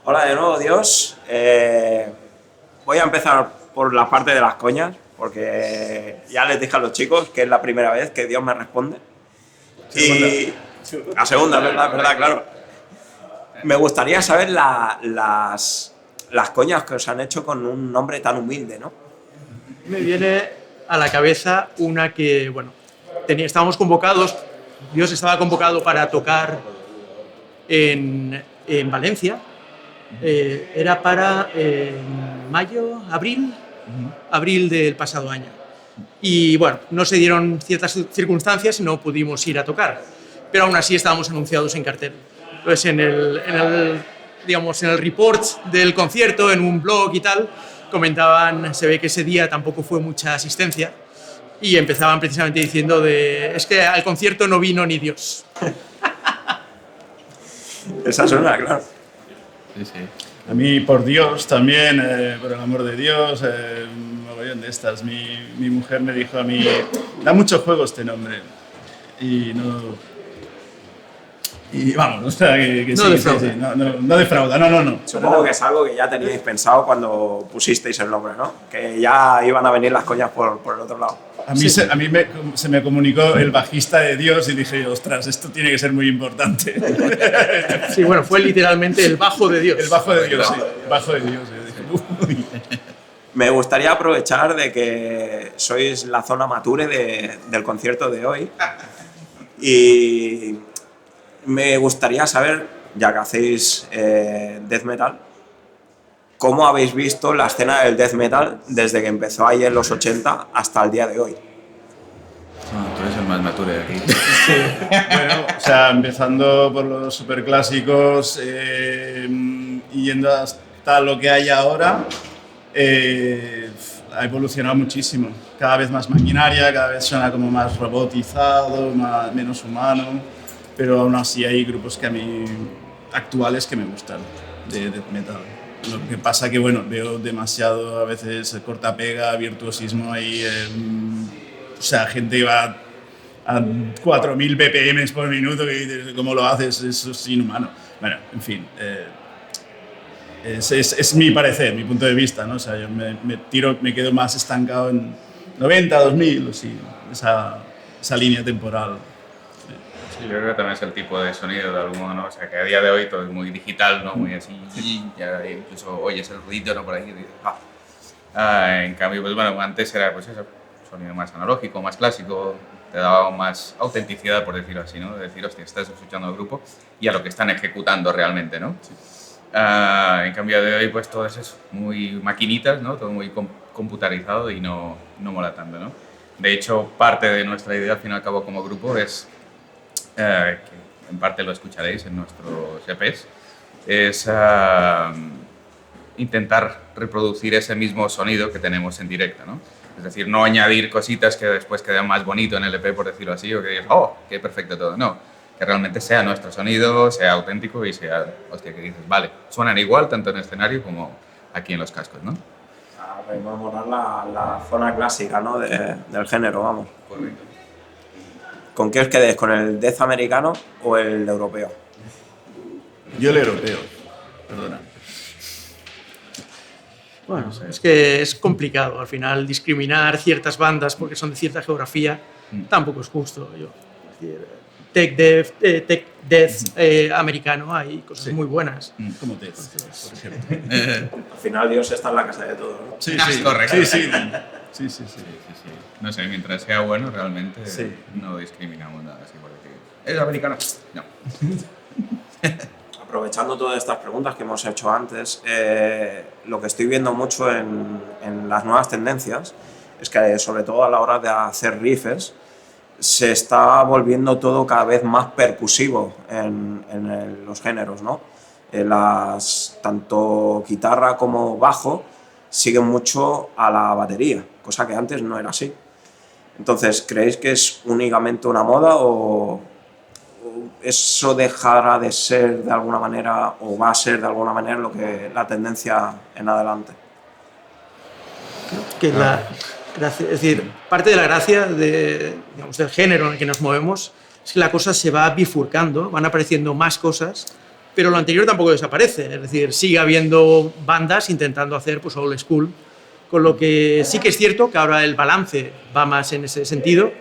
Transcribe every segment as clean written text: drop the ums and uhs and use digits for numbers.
Hola de nuevo, Dios. Voy a empezar por la parte de las coñas, porque ya les dije a los chicos que es la primera vez que Dios me responde. Y la segunda, ¿verdad? Claro. Me gustaría saber las coñas que os han hecho con un nombre tan humilde, ¿no? Me viene a la cabeza una que, bueno, estábamos convocados, Dios estaba convocado para tocar en Valencia. Era para mayo, abril del pasado año. Y bueno, no se dieron ciertas circunstancias y no pudimos ir a tocar. Pero aún así estábamos anunciados en cartel. Entonces en el report del concierto, en un blog y tal, comentaban, se ve que ese día tampoco fue mucha asistencia y empezaban precisamente diciendo es que al concierto no vino ni Dios. Esa es una, claro. Sí. A mí, por Dios también, por el amor de Dios, un mogollón de estas. Mi mujer me dijo a mí, da mucho juego este nombre. Y vamos, o sea, que no sí, defrauda. sí, no defrauda, no. Supongo que es algo que ya teníais pensado cuando pusisteis el nombre, ¿no? Que ya iban a venir las coñas por el otro lado. A mí, Sí. se me comunicó el bajista de Dios y dije, ostras, esto tiene que ser muy importante. Sí, bueno, fue literalmente el bajo de Dios. El bajo de Dios, sí. El bajo de Dios. Yo dije, uy. Me gustaría aprovechar de que sois la zona mature del concierto de hoy y me gustaría saber, ya que hacéis death metal, ¿cómo habéis visto la escena del death metal desde que empezó ahí en los 80 hasta el día de hoy? Tú eres el más mature de aquí. Bueno, o sea, empezando por los superclásicos y yendo hasta lo que hay ahora, ha evolucionado muchísimo. Cada vez más maquinaria, cada vez suena como más robotizado, menos humano, pero aún así hay grupos actuales que me gustan de death metal. Lo que pasa que, bueno, veo demasiado a veces corta-pega, virtuosismo ahí. O sea, gente va a 4.000 BPM por minuto, que dices, ¿cómo lo haces? Eso es inhumano. Bueno, en fin, es mi parecer, mi punto de vista, ¿no? O sea, yo me quedo más estancado en 90, 2000, o sí, esa línea temporal. Sí, yo creo que también es el tipo de sonido de algún modo, ¿no? O sea, que a día de hoy todo es muy digital, ¿no? Muy así, ya incluso oyes el ruido, ¿no? Por ahí y dices, en cambio, pues bueno, antes era pues eso, sonido más analógico, más clásico, te daba más autenticidad, por decirlo así, ¿no? De decir, hostia, estás escuchando al grupo y a lo que están ejecutando realmente, ¿no? Sí. En cambio de hoy, pues todo es eso, muy maquinitas, ¿no? Todo muy computarizado y no mola tanto, ¿no? De hecho, parte de nuestra idea, al fin y al cabo, como grupo, es, que en parte lo escucharéis en nuestros EPs, es intentar reproducir ese mismo sonido que tenemos en directo, ¿no? Es decir, no añadir cositas que después queden más bonito en el EP, por decirlo así, o que digas, oh, qué perfecto todo. No, que realmente sea nuestro sonido, sea auténtico y sea, hostia, que dices, vale, suenan igual tanto en escenario como aquí en los cascos, ¿no? Rememorar la zona clásica, ¿no? del género, vamos. Correcto. ¿Con qué os quedéis? ¿Con el death americano o el europeo? Yo el europeo, perdona. Bueno, es que es complicado al final discriminar ciertas bandas porque son de cierta geografía, tampoco es justo. Tech death americano, hay cosas muy buenas. Como Death, por ejemplo. Al final Dios está en la casa de todos, ¿no? Sí, Es correcto. Sí. No sé, mientras sea bueno, realmente Sí. no discriminamos nada. Así por decir, ¿es americano? No. Aprovechando todas estas preguntas que hemos hecho antes, lo que estoy viendo mucho en las nuevas tendencias es que, sobre todo a la hora de hacer riffs, se está volviendo todo cada vez más percusivo en los géneros, ¿no? Tanto guitarra como bajo siguen mucho a la batería, cosa que antes no era así. Entonces, ¿creéis que es únicamente una moda o eso dejará de ser de alguna manera o va a ser de alguna manera la tendencia en adelante? Que es decir, parte de la gracia del género en el que nos movemos es que la cosa se va bifurcando, van apareciendo más cosas pero lo anterior tampoco desaparece, es decir, sigue habiendo bandas intentando hacer pues old school, con lo que sí que es cierto que ahora el balance va más en ese sentido,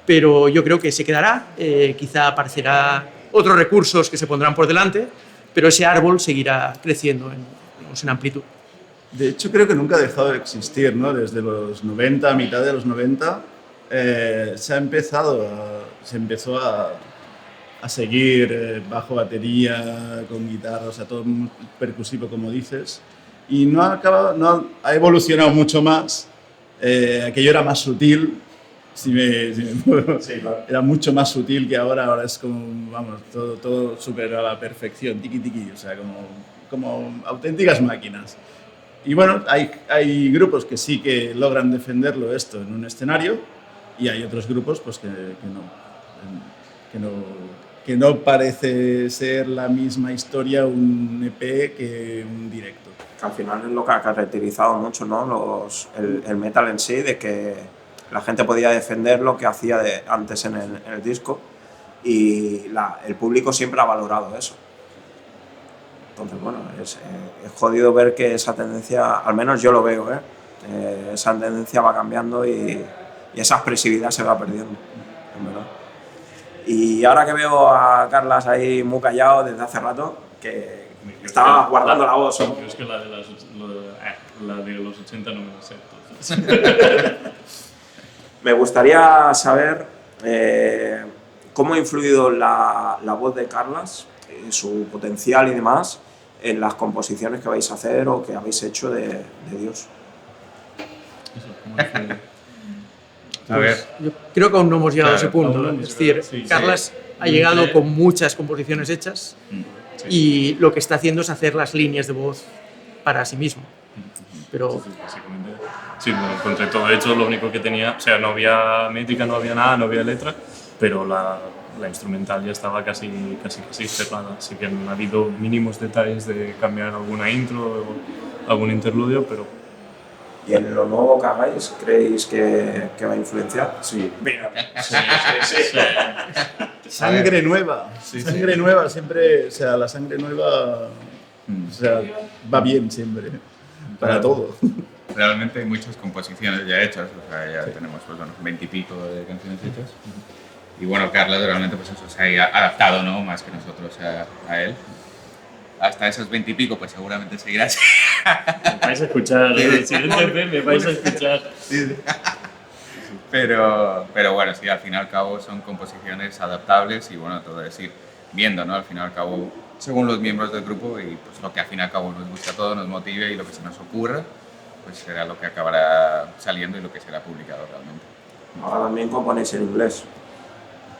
pero yo creo que se quedará, quizá aparecerá otros recursos que se pondrán por delante, pero ese árbol seguirá creciendo en amplitud. De hecho, creo que nunca ha dejado de existir, ¿no? Desde los 90, a mitad de los 90, se empezó a seguir bajo, batería, con guitarra, o sea, todo percusivo, como dices, y ha evolucionado mucho más. Aquello era más sutil, si me puedo. Sí, claro. Era mucho más sutil que ahora es como, vamos, todo súper a la perfección, tiki, o sea, como auténticas máquinas. Y bueno, hay grupos que sí que logran defenderlo esto en un escenario y hay otros grupos pues que no parece ser la misma historia un EP que un directo. Al final es lo que ha caracterizado mucho, ¿no? El metal en sí, de que la gente podía defender lo que hacía antes en el disco y el público siempre ha valorado eso. Entonces, bueno, es jodido ver que esa tendencia, al menos yo lo veo, esa tendencia va cambiando y esa expresividad se va perdiendo, en verdad. Y ahora que veo a Carlas ahí muy callado desde hace rato, que estaba guardando la voz. Yo es que la de los 80 no me la sé. Me gustaría saber cómo ha influido la voz de Carlas, su potencial y demás, en las composiciones que vais a hacer o que habéis hecho de Dios. A ver. Yo creo que aún no hemos llegado a ese punto. aún no Es decir, sí, Carlas ha llegado con muchas composiciones hechas y lo que está haciendo es hacer las líneas de voz para sí mismo. Pero Básicamente, sí, lo encontré todo hecho, lo único que tenía, o sea, no había métrica, no había nada, no había letra, pero la instrumental ya estaba casi cerrada, así que han habido mínimos detalles de cambiar alguna intro o algún interludio, pero... ¿Y en lo nuevo que hagáis creéis que va a influenciar? Sí. Mira, Sí. Sangre nueva, sangre nueva siempre, o sea, la sangre nueva, o sea, va bien siempre, para todo. Realmente hay muchas composiciones ya hechas, o sea, ya tenemos pues, bueno, 20 y pico de canciones hechas. Y bueno, Carlos realmente pues eso se ha adaptado, ¿no? Más que nosotros a él. Hasta esos 20 y pico pues seguramente seguirás. Me vais a escuchar, el siguiente EP me vais a escuchar. Pero bueno, sí, al fin y al cabo son composiciones adaptables y bueno, todo es ir viendo, ¿no? Al fin y al cabo, según los miembros del grupo y pues lo que al fin y al cabo nos gusta a todos, nos motive y lo que se nos ocurra, pues será lo que acabará saliendo y lo que será publicado realmente. ahora también componéis en inglés,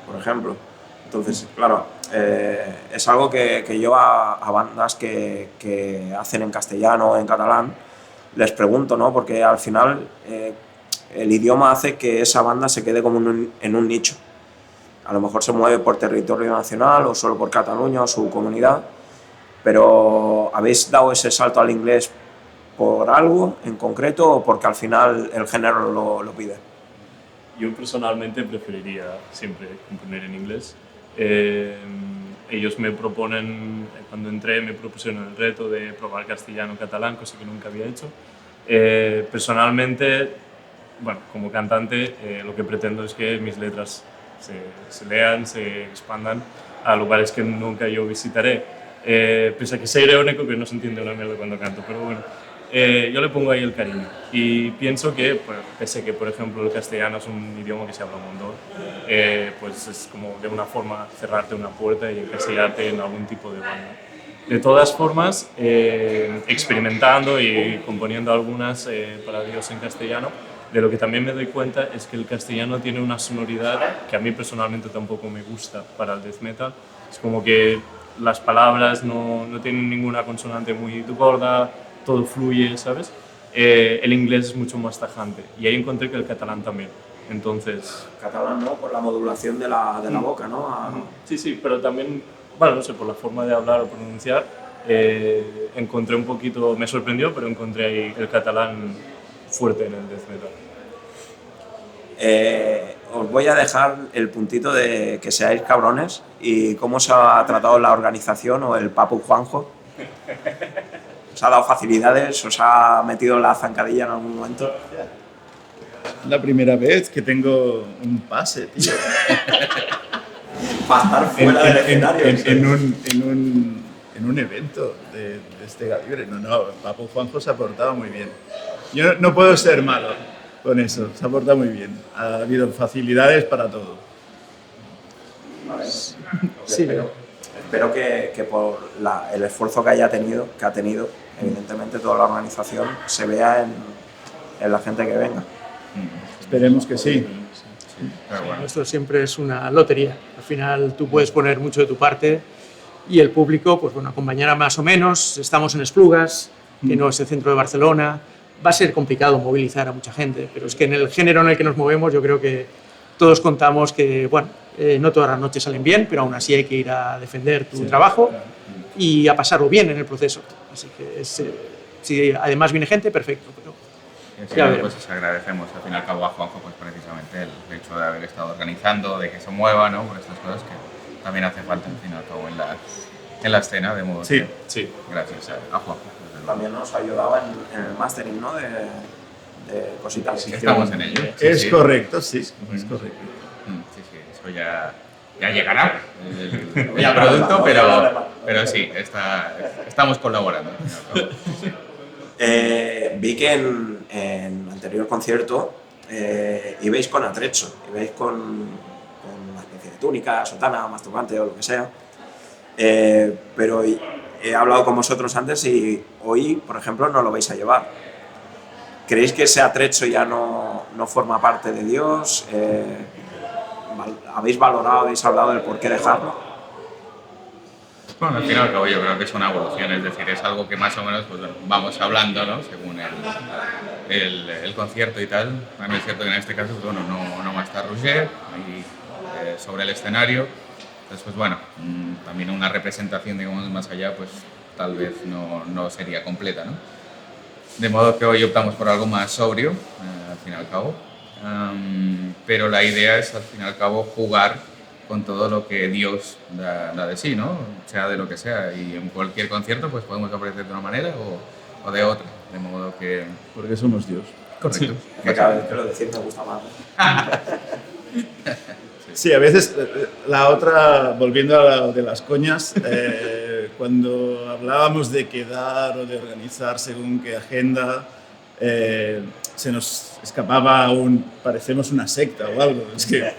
por ejemplo. Entonces, claro, es algo que yo a bandas que hacen en castellano o en catalán les pregunto, ¿no? Porque al final el idioma hace que esa banda se quede como en un nicho. A lo mejor se mueve por territorio nacional o solo por Cataluña o su comunidad, pero ¿habéis dado ese salto al inglés por algo en concreto o porque al final el género lo pide? Yo personalmente preferiría siempre componer en inglés. Ellos me proponen, cuando entré me propusieron el reto de probar castellano-catalán, cosa que nunca había hecho. Personalmente, bueno, como cantante, lo que pretendo es que mis letras se lean, se expandan a lugares que nunca yo visitaré. Pese a que sea irónico, que no se entiende una mierda cuando canto, pero bueno, yo le pongo ahí el cariño y pienso que, pues, pese a que, por ejemplo, el castellano es un idioma que se habla un montón, pues es como de una forma cerrarte una puerta y encasillarte en algún tipo de banda. De todas formas, experimentando y componiendo algunas para Dios en castellano, de lo que también me doy cuenta es que el castellano tiene una sonoridad que a mí personalmente tampoco me gusta para el death metal. Es como que las palabras no tienen ninguna consonante muy gorda, todo fluye, ¿sabes? El inglés es mucho más tajante y ahí encontré que el catalán también. Entonces... Catalán, ¿no? Por la modulación de la boca, ¿no? Sí, pero también, bueno, no sé, por la forma de hablar o pronunciar, encontré un poquito, me sorprendió, pero encontré ahí el catalán fuerte en el death metal. os voy a dejar el puntito de que seáis cabrones y cómo os ha tratado la organización o el Papu Juanjo. ¿Os ha dado facilidades? ¿Os ha metido la zancadilla en algún momento? La primera vez que tengo un pase, tío. Para estar fuera del escenario. En un evento de este calibre. No, Papu Juanjo se ha portado muy bien. Yo no puedo ser malo con eso, se ha portado muy bien. Ha habido facilidades para todo. Sí. Espero que por el esfuerzo que ha tenido, evidentemente toda la organización se vea en la gente que venga. Esperemos que sí. Pero bueno, Esto siempre es una lotería. Al final tú puedes poner mucho de tu parte y el público, pues bueno, acompañará más o menos. Estamos en Esplugas, que no es el centro de Barcelona. Va a ser complicado movilizar a mucha gente, pero es que en el género en el que nos movemos yo creo que todos contamos que, bueno, no todas las noches salen bien, pero aún así hay que ir a defender tu trabajo y a pasarlo bien en el proceso. Así que si además viene gente, perfecto. Pero y ya así, veremos. pues agradecemos al fin y al cabo a Juanjo pues precisamente el hecho de haber estado organizando, de que se mueva, ¿no? Por estas cosas que también hace falta al fin y al cabo en la escena, de modo Sí. que Sí. gracias a Juanjo. desde luego. También nos ayudaba en el mastering, ¿no? De cositas. Estamos en ello. Sí, Es sí. correcto, sí, es correcto. Sí, eso ya llegará el Ya producto, hablaremos. pero sí, estamos colaborando. Vi que en el anterior concierto ibais con atrecho, ibais con una especie de túnica, sotana, masturbante o lo que sea. Pero he hablado con vosotros antes y hoy, por ejemplo, no lo vais a llevar. ¿Creéis que ese atrecho ya no forma parte de Dios? ¿Habéis valorado, habéis hablado del por qué dejarlo? Bueno, al fin y al cabo yo creo que es una evolución, es decir, es algo que más o menos pues, bueno, vamos hablando, ¿no? Según el concierto y tal. También es cierto que en este caso pues, bueno, no va a estar Roger ahí, sobre el escenario. Entonces, pues bueno, también una representación, digamos, más allá, pues tal vez no sería completa, ¿no? De modo que hoy optamos por algo más sobrio, al fin y al cabo. Pero la idea es, al fin y al cabo, jugar con todo lo que Dios da de sí, ¿no? Sea de lo que sea. Y en cualquier concierto pues podemos ofrecer de una manera o de otra. De modo que... Porque somos Dios. Correcto. Que cada vez que lo decís me gusta más. Sí, a veces la otra, volviendo a la de las coñas, cuando hablábamos de quedar o de organizar según qué agenda, se nos escapaba parecemos una secta o algo. Es que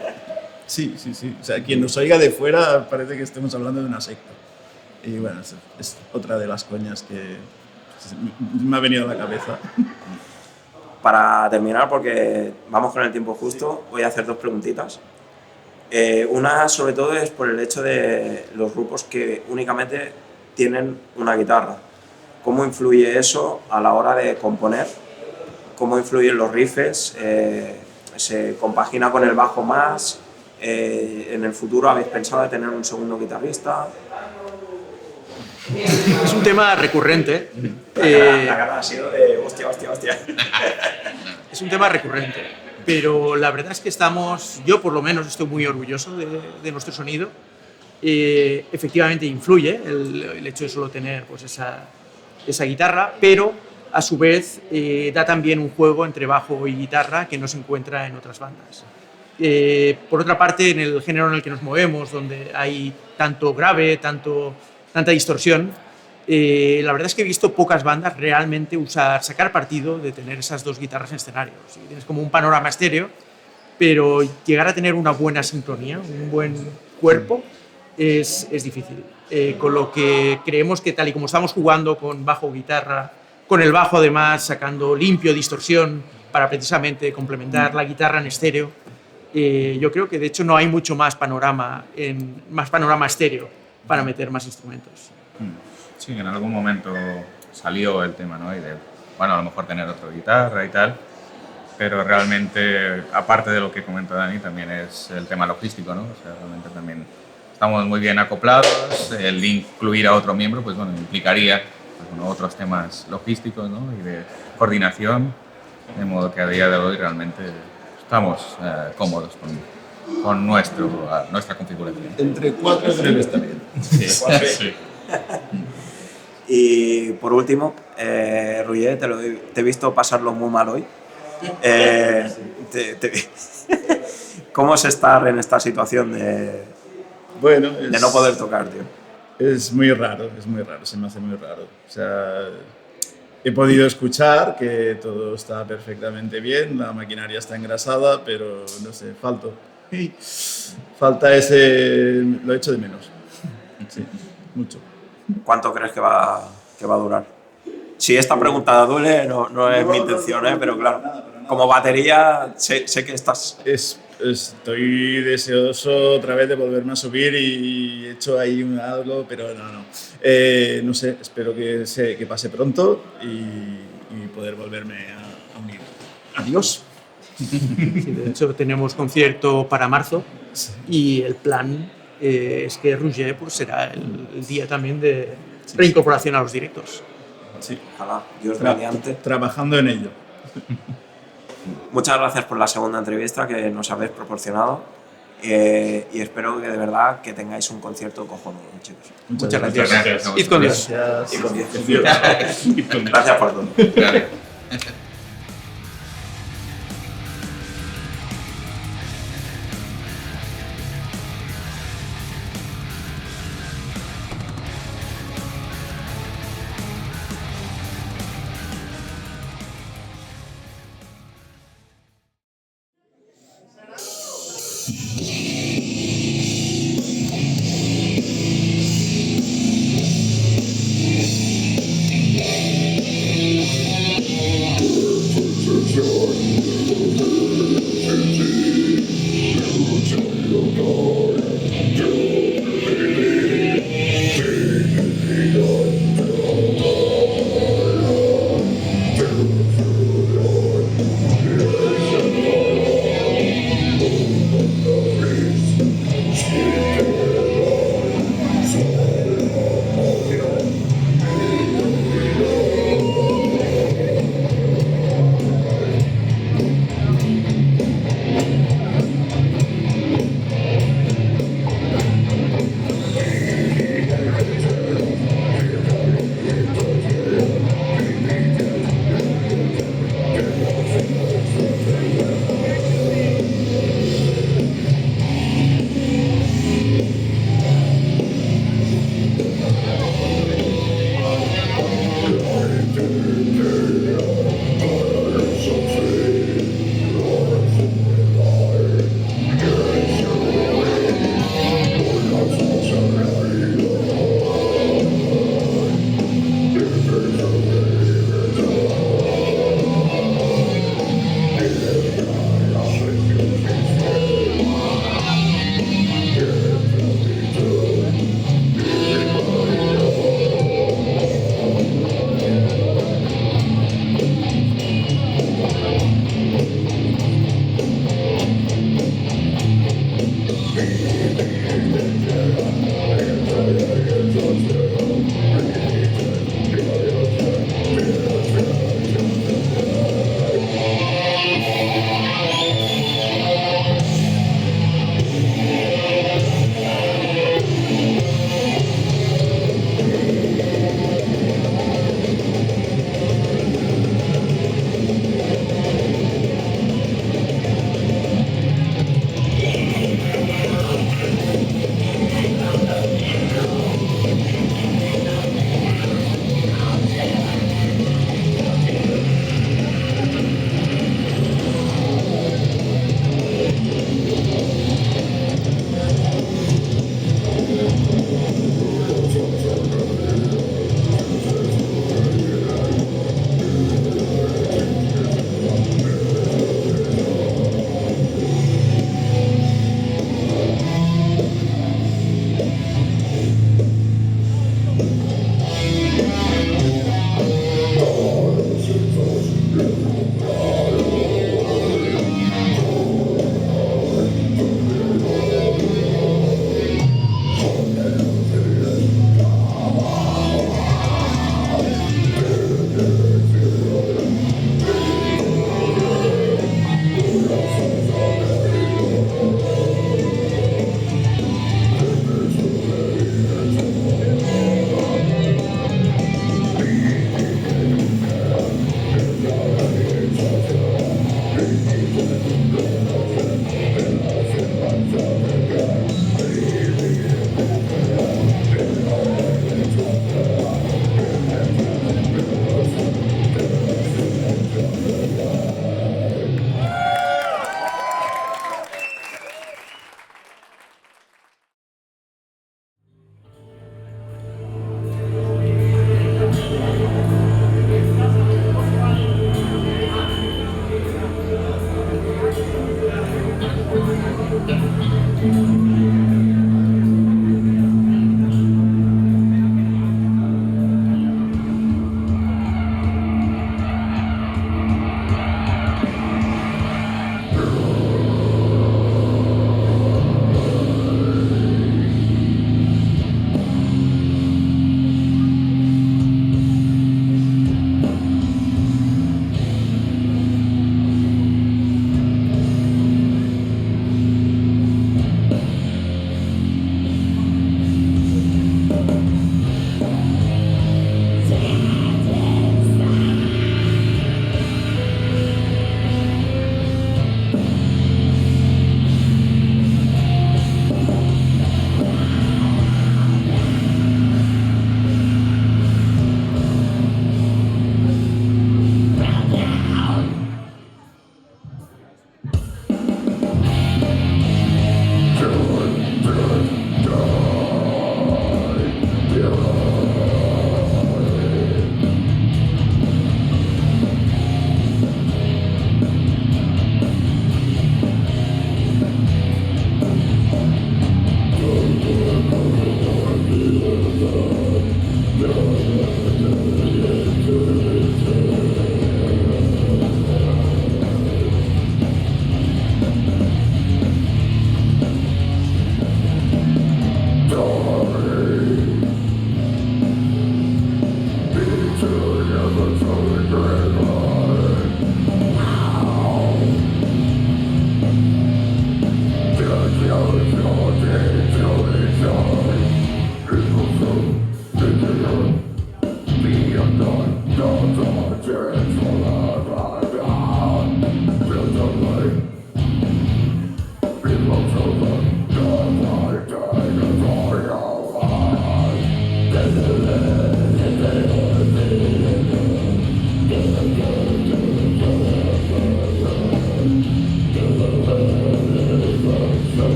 sí. O sea, quien nos oiga de fuera parece que estemos hablando de una secta. Y bueno, es otra de las coñas que me ha venido a la cabeza. Para terminar, porque vamos con el tiempo justo, voy a hacer dos preguntitas. Una, sobre todo, es por el hecho de los grupos que únicamente tienen una guitarra. ¿Cómo influye eso a la hora de componer? ¿Cómo influyen los riffs? ¿Se compagina con el bajo más? ¿En el futuro habéis pensado en tener un segundo guitarrista? es un tema recurrente. La cara ha sido de hostia. Es un tema recurrente, pero la verdad es que yo por lo menos estoy muy orgulloso de nuestro sonido. Efectivamente influye el hecho de solo tener pues, esa guitarra, pero a su vez da también un juego entre bajo y guitarra que no se encuentra en otras bandas. Por otra parte, en el género en el que nos movemos, donde hay tanto grave, tanta distorsión, la verdad es que he visto pocas bandas realmente sacar partido de tener esas dos guitarras en escenario. Sí, tienes como un panorama estéreo, pero llegar a tener una buena sincronía, un buen cuerpo, es difícil. Con lo que creemos que tal y como estamos jugando con bajo, guitarra, con el bajo además sacando limpio, distorsión, para precisamente complementar la guitarra en estéreo, yo creo que de hecho no hay mucho más panorama estéreo para meter más instrumentos. Sí, en algún momento salió el tema, ¿no? Y de, bueno, a lo mejor tener otra guitarra y tal, pero realmente, aparte de lo que comenta Dani, también es el tema logístico, ¿no? O sea, realmente también estamos muy bien acoplados, el incluir a otro miembro, pues bueno, implicaría pues, bueno, otros temas logísticos, ¿no? Y de coordinación, de modo que a día de hoy realmente estamos cómodos con nuestra configuración. Entre 4 creo que está bien. Sí. Sí. Y por último, Roger, te he visto pasarlo muy mal hoy. ¿Cómo es estar en esta situación Bueno, de no poder tocar, tío? es muy raro, se me hace muy raro. O sea, he podido escuchar que todo está perfectamente bien, la maquinaria está engrasada, pero no sé, falta ese, lo echo de menos. Sí, mucho. ¿Cuánto crees que va a durar? Si esta pregunta duele, no es mi intención, pero claro, como batería sé que estás... Estoy deseoso otra vez de volverme a subir y he hecho ahí algo, pero no. No sé, espero que pase pronto y poder volverme a unir. Adiós. Sí, de hecho, tenemos concierto para marzo y el plan es que Roger pues, será el día también de reincorporación a los directos. Sí. Ojalá, Dios mediante. Trabajando en ello. Muchas gracias por la segunda entrevista que nos habéis proporcionado y espero que de verdad que tengáis un concierto cojonudo, chicos. Muchas Muchas gracias. gracias. Id con Dios. Gracias. Y con Dios. Gracias por todo. Vale.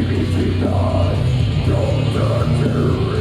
felicidad, donde